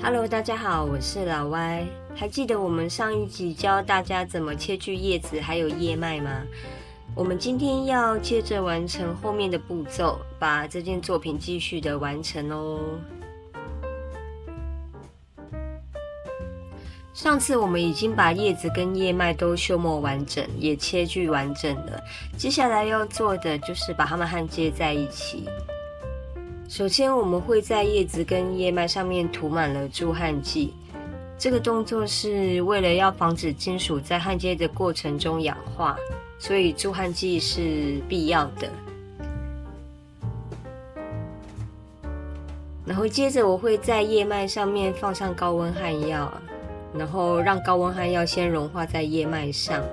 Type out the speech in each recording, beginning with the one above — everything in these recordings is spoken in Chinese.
Hello，大家好，我是老歪。还记得我们上一集教大家怎么切去叶子还有叶脉吗？我们今天要接着完成后面的步骤，把这件作品继续的完成哦。上次我们已经把叶子跟叶脉都修磨完整，也切锯完整了。接下来要做的就是把它们焊接在一起。首先，我们会在叶子跟叶脉上面涂满了助焊剂。这个动作是为了要防止金属在焊接的过程中氧化，所以助焊剂是必要的。然后接着我会在叶脉上面放上高温焊药，然后让高温焊药先融化在叶脉上。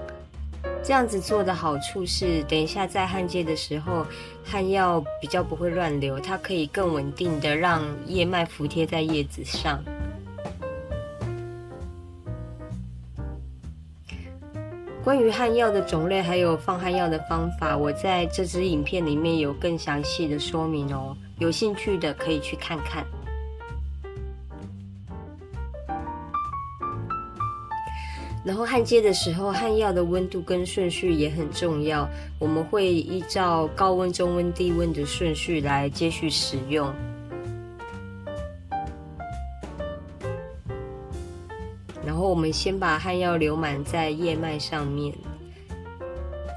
这样子做的好处是，等一下在焊接的时候，焊药比较不会乱流，它可以更稳定的让叶脉服贴在叶子上。关于焊药的种类还有放焊药的方法，我在这支影片里面有更详细的说明哦，有兴趣的可以去看看。然后焊接的时候，焊药的温度跟顺序也很重要，我们会依照高温、中温、低温的顺序来接续使用。然后我们先把焊药流满在叶脉上面，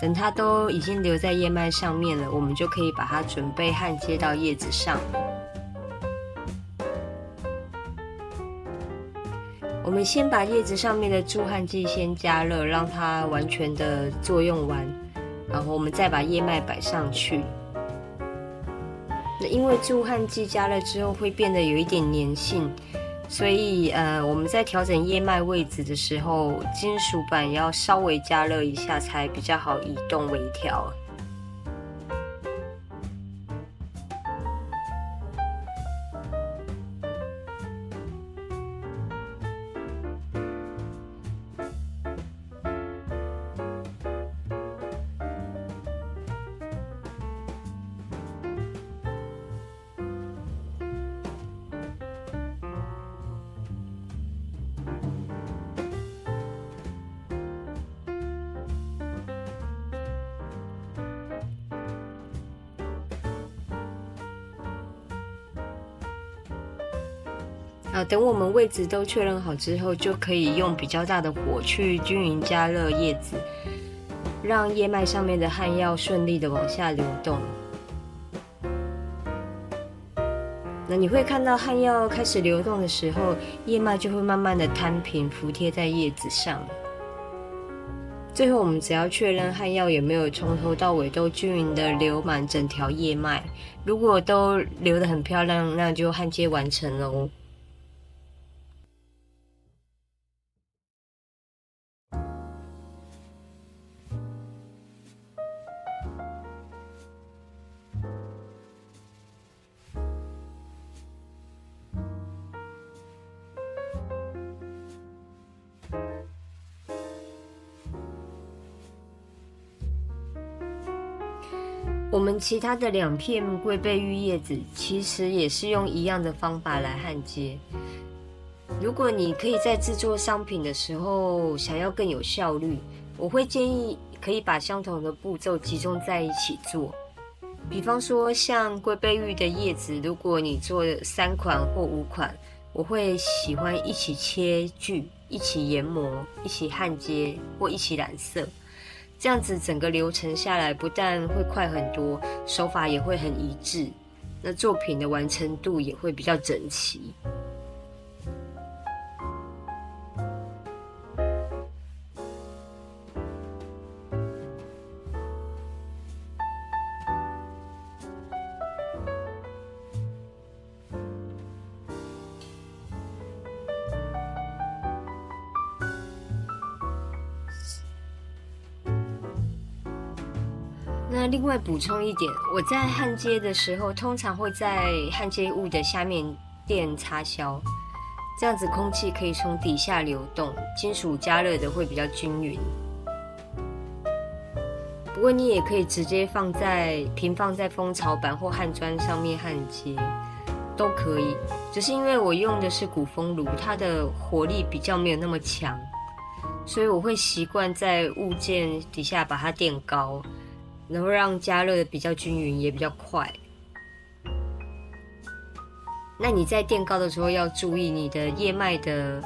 等它都已经流在叶脉上面了，我们就可以把它准备焊接到叶子上。我们先把叶子上面的助焊剂先加热，让它完全的作用完，然后我们再把叶脉摆上去。那因为助焊剂加热之后会变得有一点粘性，所以我们在调整叶脉位置的时候，金属板要稍微加热一下才比较好移动微调。等我们位置都确认好之后，就可以用比较大的火去均匀加热叶子，让叶脉上面的焊药顺利的往下流动。那你会看到焊药开始流动的时候，叶脉就会慢慢的摊平，服贴在叶子上。最后我们只要确认焊药有没有从头到尾都均匀的流满整条叶脉，如果都流得很漂亮，那就焊接完成了哦。我们其他的2片龟背玉叶子，其实也是用一样的方法来焊接。如果你可以在制作商品的时候想要更有效率，我会建议可以把相同的步骤集中在一起做。比方说像龟背玉的叶子，如果你做3款或5款，我会喜欢一起切锯、一起研磨、一起焊接或一起染色。这样子整个流程下来，不但会快很多，手法也会很一致，那作品的完成度也会比较整齐。那另外补充一点，我在焊接的时候，通常会在焊接物的下面垫插销，这样子空气可以从底下流动，金属加热的会比较均匀。不过你也可以直接平放在蜂巢板或焊砖上面焊接，都可以，只是因为我用的是鼓风炉，它的火力比较没有那么强，所以我会习惯在物件底下把它垫高，然后让加热比较均匀，也比较快。那你在垫高的时候要注意你的叶脉的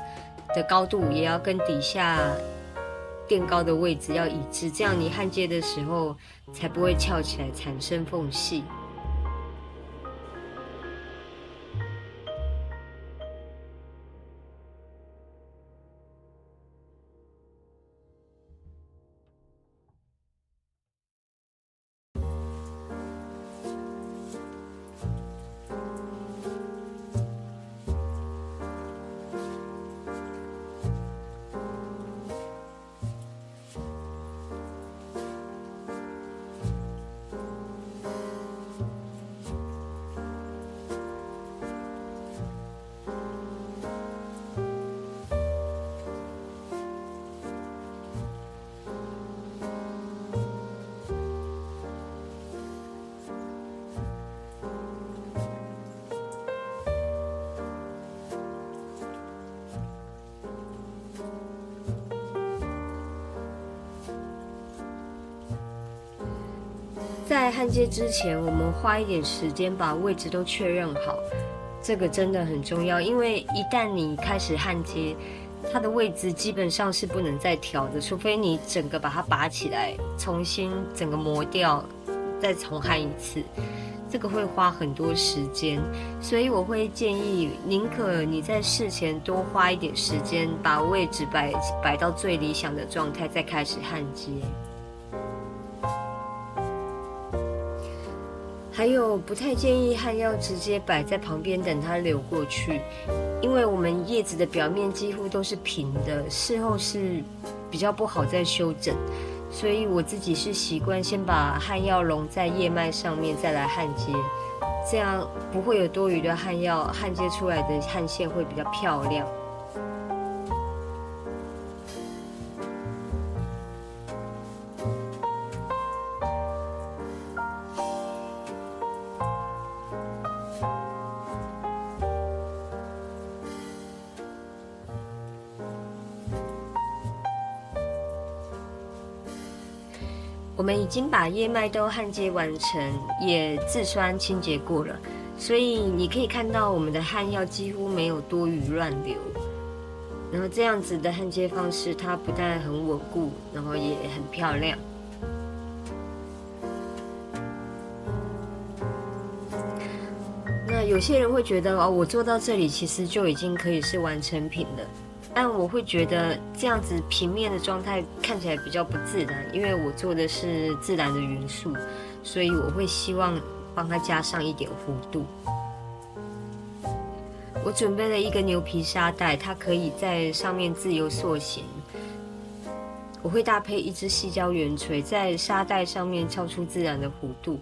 高度，也要跟底下垫高的位置要一致，这样你焊接的时候才不会翘起来产生缝隙。在焊接之前，我们花一点时间把位置都确认好，这个真的很重要。因为一旦你开始焊接，它的位置基本上是不能再调的，除非你整个把它拔起来，重新整个磨掉，再重焊一次，这个会花很多时间。所以我会建议，宁可你在事前多花一点时间，把位置摆到最理想的状态，再开始焊接。还有不太建议焊药直接摆在旁边等它流过去，因为我们叶子的表面几乎都是平的，事后是比较不好再修整，所以我自己是习惯先把焊药溶在叶脉上面再来焊接，这样不会有多余的焊药，焊接出来的焊线会比较漂亮。我们已经把叶脉都焊接完成，也自栓清洁过了，所以你可以看到我们的焊药几乎没有多余乱流。然后这样子的焊接方式，它不但很稳固，然后也很漂亮。那有些人会觉得哦，我做到这里其实就已经可以是完成品了。但我会觉得这样子平面的状态看起来比较不自然，因为我做的是自然的元素，所以我会希望帮它加上一点弧度。我准备了一个牛皮沙袋，它可以在上面自由塑形。我会搭配一支细胶圆锤，在沙袋上面敲出自然的弧度。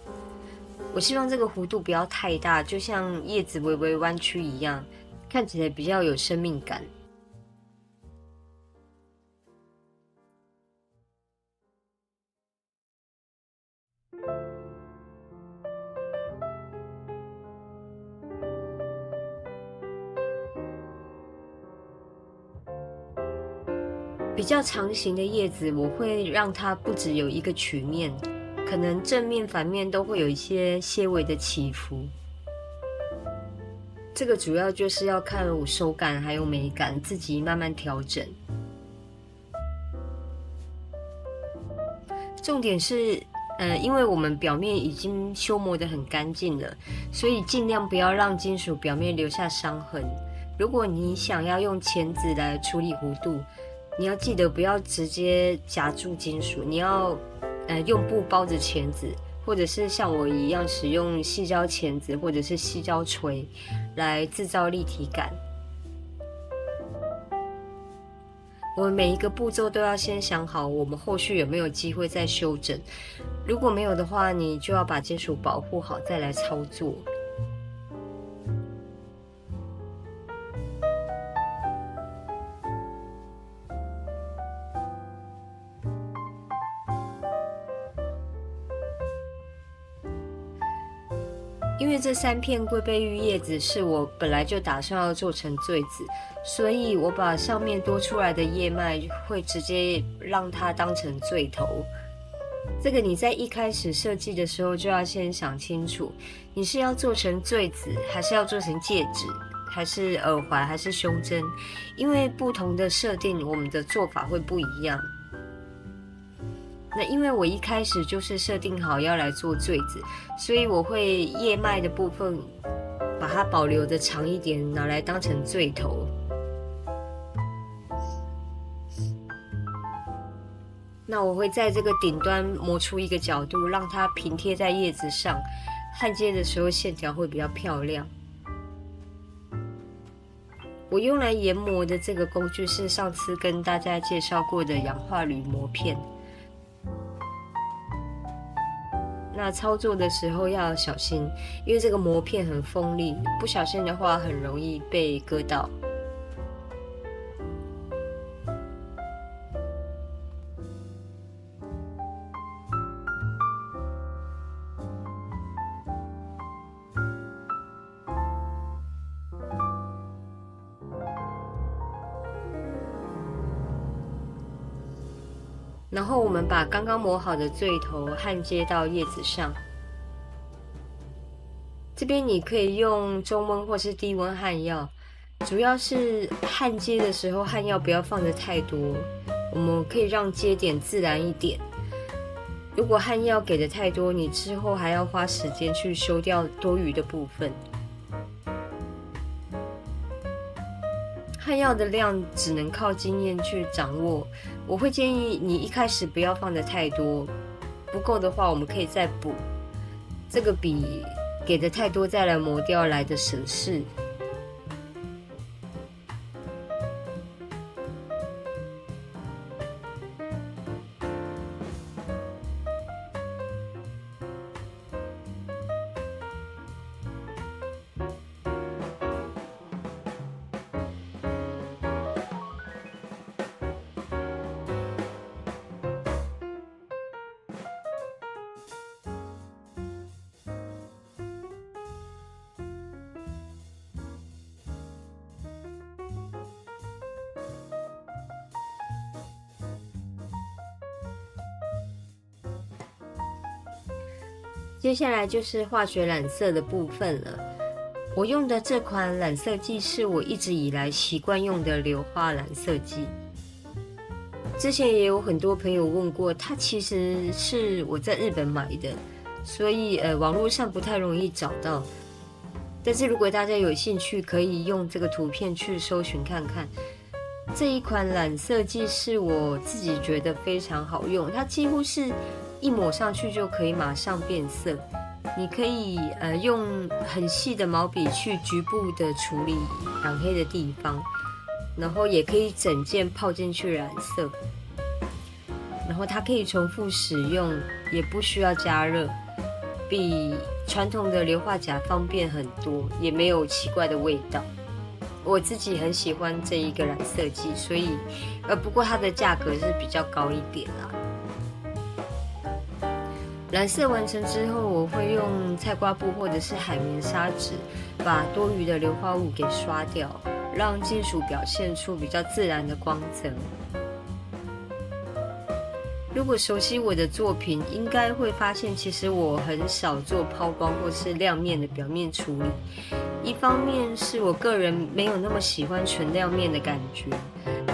我希望这个弧度不要太大，就像叶子微微弯曲一样，看起来比较有生命感。比较长形的叶子，我会让它不只有一个曲面，可能正面、反面都会有一些些微的起伏。这个主要就是要看我手感还有美感，自己慢慢调整。重点是，因为我们表面已经修磨得很干净了，所以尽量不要让金属表面留下伤痕。如果你想要用钳子来处理弧度，你要记得不要直接夹住金属，你要用布包着钳子，或者是像我一样使用细胶钳子或者是细胶锤来制造立体感。我们每一个步骤都要先想好，我们后续有没有机会再修整。如果没有的话，你就要把金属保护好，再来操作。因为这3片龟背玉叶子是我本来就打算要做成坠子，所以我把上面多出来的叶脉会直接让它当成坠头。这个你在一开始设计的时候就要先想清楚，你是要做成坠子，还是要做成戒指，还是耳环，还是胸针？因为不同的设定，我们的做法会不一样。那因为我一开始就是设定好要来做坠子，所以我会叶脉的部分把它保留的长一点，拿来当成坠头。那我会在这个顶端磨出一个角度，让它平贴在叶子上，焊接的时候线条会比较漂亮。我用来研磨的这个工具是上次跟大家介绍过的氧化铝磨片。那操作的时候要小心，因为这个磨片很锋利，不小心的话很容易被割到。然后我们把刚刚磨好的坠头焊接到叶子上。这边你可以用中温或是低温焊药，主要是焊接的时候焊药不要放得太多，我们可以让接点自然一点。如果焊药给的太多，你之后还要花时间去修掉多余的部分。焊药的量只能靠经验去掌握，我会建议你一开始不要放的太多，不够的话我们可以再补，这个比给的太多再来磨掉来的省事。接下来就是化学染色的部分了。我用的这款染色剂是我一直以来习惯用的硫化染色剂。之前也有很多朋友问过，它其实是我在日本买的，所以网络上不太容易找到。但是如果大家有兴趣，可以用这个图片去搜寻看看。这一款染色剂是我自己觉得非常好用，它几乎是一抹上去就可以马上变色。你可以用很细的毛笔去局部的处理染黑的地方，然后也可以整件泡进去染色。然后它可以重复使用，也不需要加热，比传统的硫化钾方便很多，也没有奇怪的味道。我自己很喜欢这一个染色剂，所以不过它的价格是比较高一点啦。染色完成之后，我会用菜瓜布或者是海绵砂纸把多余的硫化物给刷掉，让金属表现出比较自然的光泽。如果熟悉我的作品，应该会发现其实我很少做抛光或是亮面的表面处理。一方面是我个人没有那么喜欢纯亮面的感觉，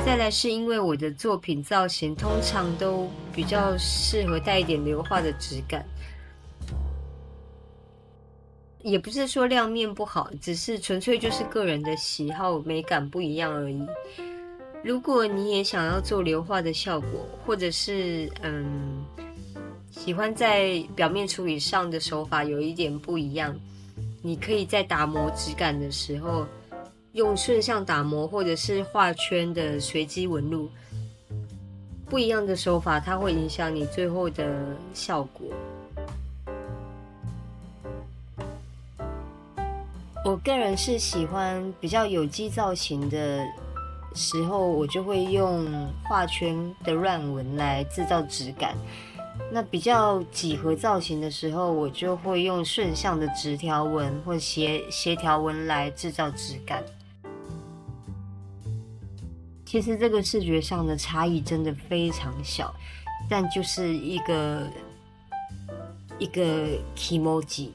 再来是因为我的作品造型通常都比较适合带一点硫化的质感。也不是说亮面不好，只是纯粹就是个人的喜好美感不一样而已。如果你也想要做硫化的效果，或者是喜欢在表面处理上的手法有一点不一样，你可以在打磨质感的时候用顺向打磨或者是画圈的随机纹路，不一样的手法它会影响你最后的效果。我个人是喜欢比较有机造型的时候，我就会用画圈的乱纹来制造质感。那比较几何造型的时候，我就会用顺向的直条纹或协调纹来制造质感。其实这个视觉上的差异真的非常小，但就是一个 kimoji。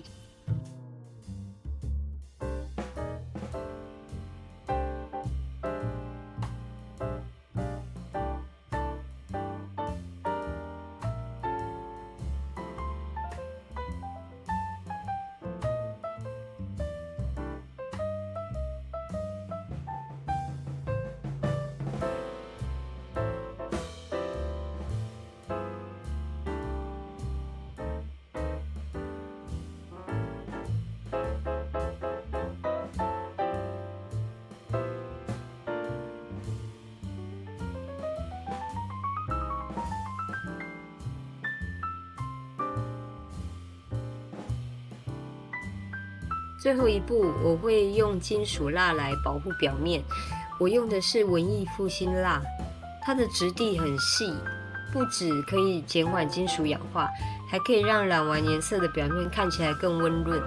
最后一步，我会用金属蜡来保护表面。我用的是文艺复兴蜡，它的质地很细，不只可以减缓金属氧化，还可以让染完颜色的表面看起来更温润。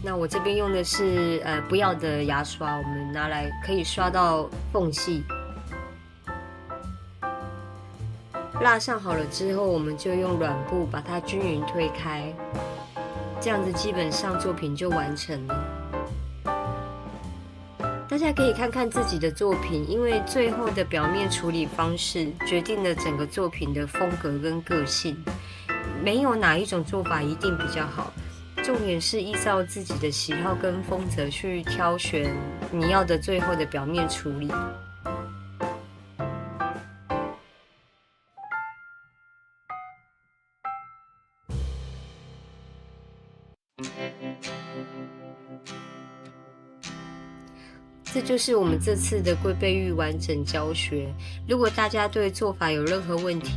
那我这边用的是不要的牙刷，我们拿来可以刷到缝隙。蜡上好了之后，我们就用软布把它均匀推开。这样子基本上作品就完成了。大家可以看看自己的作品，因为最后的表面处理方式决定了整个作品的风格跟个性，没有哪一种做法一定比较好。重点是依照自己的喜好跟风格去挑选你要的最后的表面处理。这就是我们这次的龟背玉完整教学。如果大家对做法有任何问题，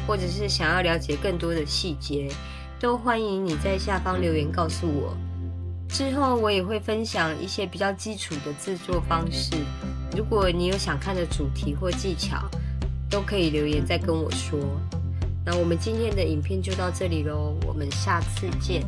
或者是想要了解更多的细节，都欢迎你在下方留言告诉我。之后我也会分享一些比较基础的制作方式。如果你有想看的主题或技巧，都可以留言再跟我说。那我们今天的影片就到这里咯，我们下次见。